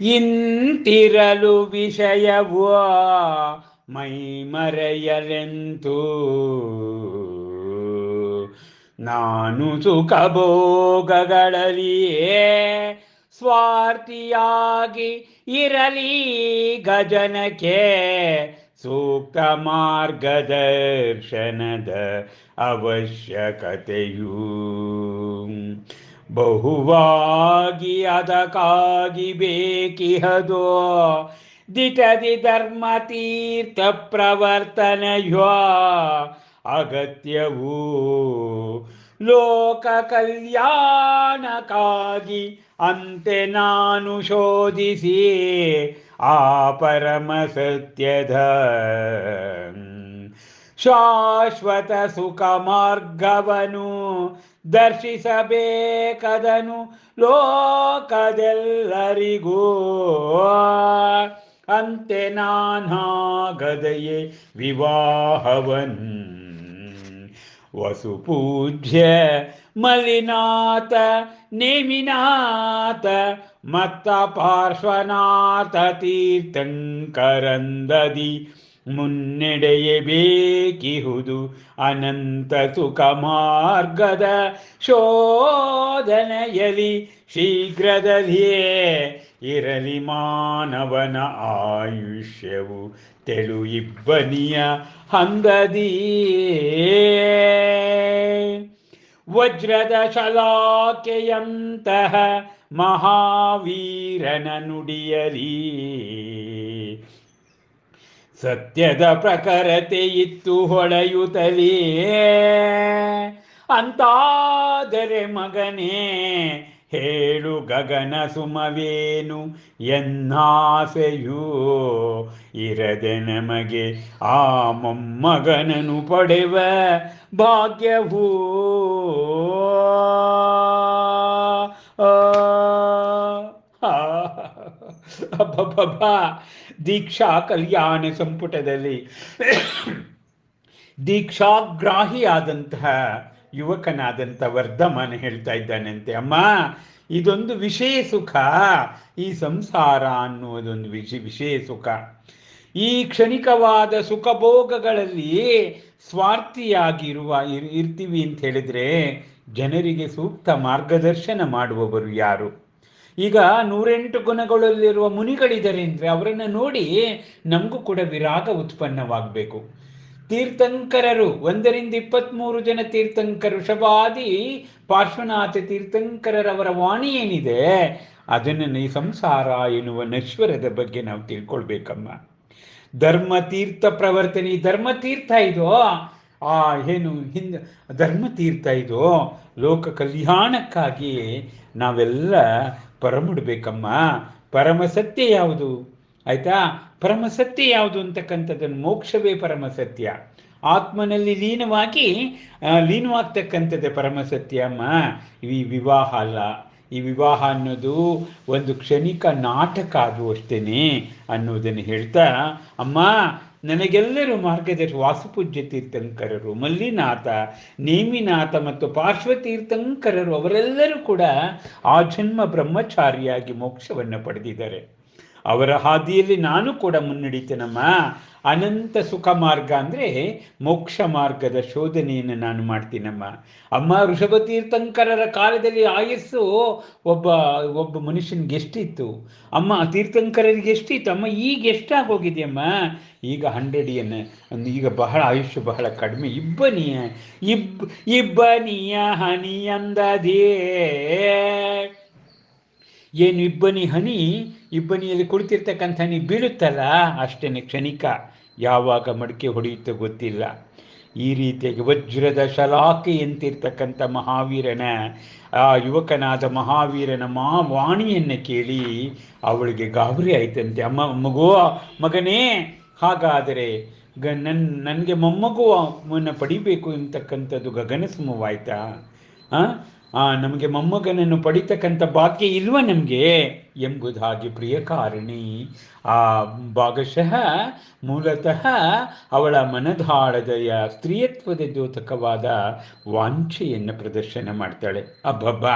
ಇಂತಿರಲು ವಿಷಯವೋ ಮೈ ಮರೆಯಲೆಂತೂ ನಾನು ಸುಖ ಭೋಗಗಳಲ್ಲಿಯೇ ಸ್ವಾರ್ಥಿಯಾಗಿ ಇರಲಿ ಗಜನಕ್ಕೆ ಸೂಕ್ತ ಮಾರ್ಗದರ್ಶನದ ಅವಶ್ಯಕತೆಯೂ ಬಹುವಾಗಿ ಅದಕ್ಕಾಗಿ ಬೇಕಿಹದೋ ದಿಟದಿ ಧರ್ಮತೀರ್ಥ ಪ್ರವರ್ತನೆಯೋ ಅಗತ್ಯವೂ ಲೋಕ ಕಲ್ಯಾಣಕ್ಕಾಗಿ ಅಂತೆ ನಾನು ಶೋಧಿಸಿ ಆ ಪರಮ ಸತ್ಯದ ಶಾಶ್ವತ ಸುಖ ಮಾರ್ಗವನು ದರ್ಶಿಸಬೇಕದನು ಲೋಕದೆಲ್ಲರಿಗೂ ಅಂತೆ ನಾನಾಗದೆಯೇ ವಿವಾಹವನ್ ವಸುಪೂಜ್ಯ ಮಲಿನಾಥ ನೇಮಿನಾಥ ಮತ್ತ ಪಾರ್ಶ್ವನಾಥ ತೀರ್ಥಂಕರಂದದಿ ಮುನ್ನಡೆಯಬೇಕಿಹುದು ಅನಂತ ಸುಖ ಮಾರ್ಗದ ಶೋಧನೆಯಲಿ ಶೀಘ್ರದಲ್ಲಿಯೇ ಇರಲಿ ಮಾನವನ ಆಯುಷ್ಯವು ತೆಳು ಇಬ್ಬನಿಯ ಹಂಗದಿ ವಜ್ರದ ಶಲಾಕೆಯಂತಹ ಮಹಾವೀರನ ನುಡಿಯಲಿ ಸತ್ಯದ ಪ್ರಖರತೆ ಇತ್ತು ಹೊಳೆಯುತ್ತಲೇ ಅಂತಾದರೆ ಮಗನೇ ಹೇಳು ಗಗನ ಸುಮವೇನು ಎನ್ನಾಸೆಯೂ ಇರದೆ ನಮಗೆ ಆ ಮೊಮ್ಮಗನನು ಪಡೆವ ಭಾಗ್ಯವೂ ಅಬ್ಬಬ್ಬ ದೀಕ್ಷಾ ಕಲ್ಯಾಣ ಸಂಪುಟದಲ್ಲಿ ದೀಕ್ಷಾಗ್ರಾಹಿಯಾದಂತಹ ಯುವಕನಾದಂಥ ವರ್ಧಮಾನ ಹೇಳ್ತಾ ಇದ್ದಾನಂತೆ, ಅಮ್ಮ ಇದೊಂದು ವಿಷಯ ಸುಖ, ಈ ಸಂಸಾರ ಅನ್ನುವುದೊಂದು ವಿಷಯ ಸುಖ. ಈ ಕ್ಷಣಿಕವಾದ ಸುಖಭೋಗಗಳಲ್ಲಿ ಸ್ವಾರ್ಥಿಯಾಗಿರುವ ಇರ್ತೀವಿ ಅಂತ ಹೇಳಿದ್ರೆ ಜನರಿಗೆ ಸೂಕ್ತ ಮಾರ್ಗದರ್ಶನ ಮಾಡುವವರು ಯಾರು? ಈಗ 108 ಗುಣಗಳಲ್ಲಿರುವ ಮುನಿಗಳಿದ್ದಾರೆ ಅಂದರೆ ಅವರನ್ನು ನೋಡಿ ನಮಗೂ ಕೂಡ ವಿರಾಗ ಉತ್ಪನ್ನವಾಗಬೇಕು. ತೀರ್ಥಂಕರರು 1 ರಿಂದ 23 ಜನ ತೀರ್ಥಂಕರು, ಋಷಭಾದಿ ಪಾರ್ಶ್ವನಾಥ ತೀರ್ಥಂಕರರವರ ವಾಣಿ ಏನಿದೆ ಅದನ್ನು ಈ ಸಂಸಾರ ಎನ್ನುವ ನಶ್ವರದ ಬಗ್ಗೆ ನಾವು ತಿಳ್ಕೊಳ್ಬೇಕಮ್ಮ. ಧರ್ಮತೀರ್ಥ ಪ್ರವರ್ತನೆ, ಧರ್ಮತೀರ್ಥ ಇದು ಧರ್ಮತೀರ್ಥ ಇದು ಲೋಕ ಕಲ್ಯಾಣಕ್ಕಾಗಿ ನಾವೆಲ್ಲ ಪರಮುಡ್ಬೇಕಮ್ಮ. ಪರಮಸತ್ಯ ಯಾವುದು ಆಯ್ತಾ? ಪರಮಸತ್ಯ ಯಾವುದು ಅಂತಕ್ಕಂಥದ್ದನ್ನು ಮೋಕ್ಷವೇ ಪರಮಸತ್ಯ. ಆತ್ಮನಲ್ಲಿ ಲೀನವಾಗ್ತಕ್ಕಂಥದ್ದೇ ಪರಮಸತ್ಯ ಅಮ್ಮ. ಈ ವಿವಾಹ ಅಲ್ಲ. ಈ ವಿವಾಹ ಅನ್ನೋದು ಒಂದು ಕ್ಷಣಿಕ ನಾಟಕ ಅದು ಅಷ್ಟೇನೆ ಅನ್ನೋದನ್ನು ಹೇಳ್ತಾ, ಅಮ್ಮ ನನಗೆಲ್ಲರೂ ಮಾರ್ಗದರ್ಶಿ ವಾಸುಪೂಜ್ಯ ತೀರ್ಥಂಕರರು, ಮಲ್ಲಿನಾಥ, ನೇಮಿನಾಥ ಮತ್ತು ಪಾರ್ಶ್ವತೀರ್ಥಂಕರರು ಅವರೆಲ್ಲರೂ ಕೂಡ ಆ ಜನ್ಮ ಬ್ರಹ್ಮಚಾರಿಯಾಗಿ ಮೋಕ್ಷವನ್ನು ಪಡೆದಿದ್ದಾರೆ. ಅವರ ಹಾದಿಯಲ್ಲಿ ನಾನು ಕೂಡ ಮುನ್ನಡೀತೇನಮ್ಮ. ಅನಂತ ಸುಖ ಮಾರ್ಗ ಅಂದರೆ ಮೋಕ್ಷ ಮಾರ್ಗದ ಶೋಧನೆಯನ್ನು ನಾನು ಮಾಡ್ತೀನಮ್ಮ. ಅಮ್ಮ ಋಷಭ ತೀರ್ಥಂಕರರ ಕಾಲದಲ್ಲಿ ಆಯಸ್ಸು ಒಬ್ಬ ಮನುಷ್ಯನಿಗೆ ಎಷ್ಟಿತ್ತು ಅಮ್ಮ? ತೀರ್ಥಂಕರರಿಗೆ ಎಷ್ಟಿತ್ತು ಅಮ್ಮ? ಈಗ ಎಷ್ಟಾಗೋಗಿದೆಯಮ್ಮ? ಈಗ 100 ಈಗ ಬಹಳ ಆಯುಷ್ಯ ಬಹಳ ಕಡಿಮೆ. ಇಬ್ಬನಿಯ ಹನಿಯಂದದೇ ಏನು ಇಬ್ಬನಿಯಲ್ಲಿ ಕುಳಿತಿರ್ತಕ್ಕಂಥ ಹನಿ ಬೀಳುತ್ತಲ್ಲ ಅಷ್ಟೇನೆ ಕ್ಷಣಿಕ, ಯಾವಾಗ ಮಡಿಕೆ ಹೊಡೆಯುತ್ತೋ ಗೊತ್ತಿಲ್ಲ. ಈ ರೀತಿಯಾಗಿ ವಜ್ರದ ಶಲಾಕೆ ಎಂತಿರ್ತಕ್ಕಂಥ ಮಹಾವೀರನ ಆ ಯುವಕನಾದ ಮಹಾವೀರನ ವಾಣಿಯನ್ನು ಕೇಳಿ ಅವಳಿಗೆ ಗಾಬರಿ ಆಯ್ತಂತೆ. ಮಗನೇ, ಹಾಗಾದರೆ ನನಗೆ ಮೊಮ್ಮಗುವನ್ನು ಪಡಿಬೇಕು ಎಂತಕ್ಕಂಥದ್ದು ಗಗನಸುಮವಾಯ್ತಾ? ನಮಗೆ ಮೊಮ್ಮಗನನ್ನು ಪಡಿತಕ್ಕಂಥ ಭಾಗ್ಯ ಇಲ್ವ ನಮಗೆ ಎಂಬುದಾಗಿ ಪ್ರಿಯಕಾರಿಣಿ ಆ ಭಾಗಶಃ ಮೂಲತಃ ಅವಳ ಮನದಾಳದೆಯ ಸ್ತ್ರೀಯತ್ವದ ದ್ಯೋತಕವಾದ ವಾಂಛೆಯನ್ನು ಪ್ರದರ್ಶನ ಮಾಡ್ತಾಳೆ. ಅಬ್ಬಬ್ಬ,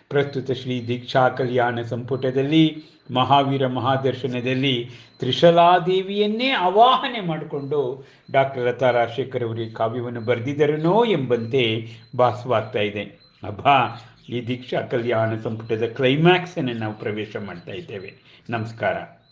ಪ್ರಸ್ತುತ ಶ್ರೀ ದೀಕ್ಷಾ ಕಲ್ಯಾಣ ಸಂಪುಟದಲ್ಲಿ ಮಹಾವೀರ ಮಹಾದರ್ಶನದಲ್ಲಿ ತ್ರಿಶಲಾದೇವಿಯನ್ನೇ ಆವಾಹನೆ ಮಾಡಿಕೊಂಡು ಡಾಕ್ಟರ್ ಲತಾ ರಾಜಶೇಖರ್ ಅವರು ಕಾವ್ಯವನ್ನು ಬರೆದಿದ್ದರನೋ ಎಂಬಂತೆ ಭಾಸವಾಗ್ತಾ ಇದೆ. ಅಬ್ಬಾ, ಈ ದೀಕ್ಷಾ ಕಲ್ಯಾಣ ಸಂಪುಟದ ಕ್ಲೈಮ್ಯಾಕ್ಸನ್ನು ನಾವು ಪ್ರವೇಶ ಮಾಡ್ತಾ ಇದ್ದೇವೆ. ನಮಸ್ಕಾರ.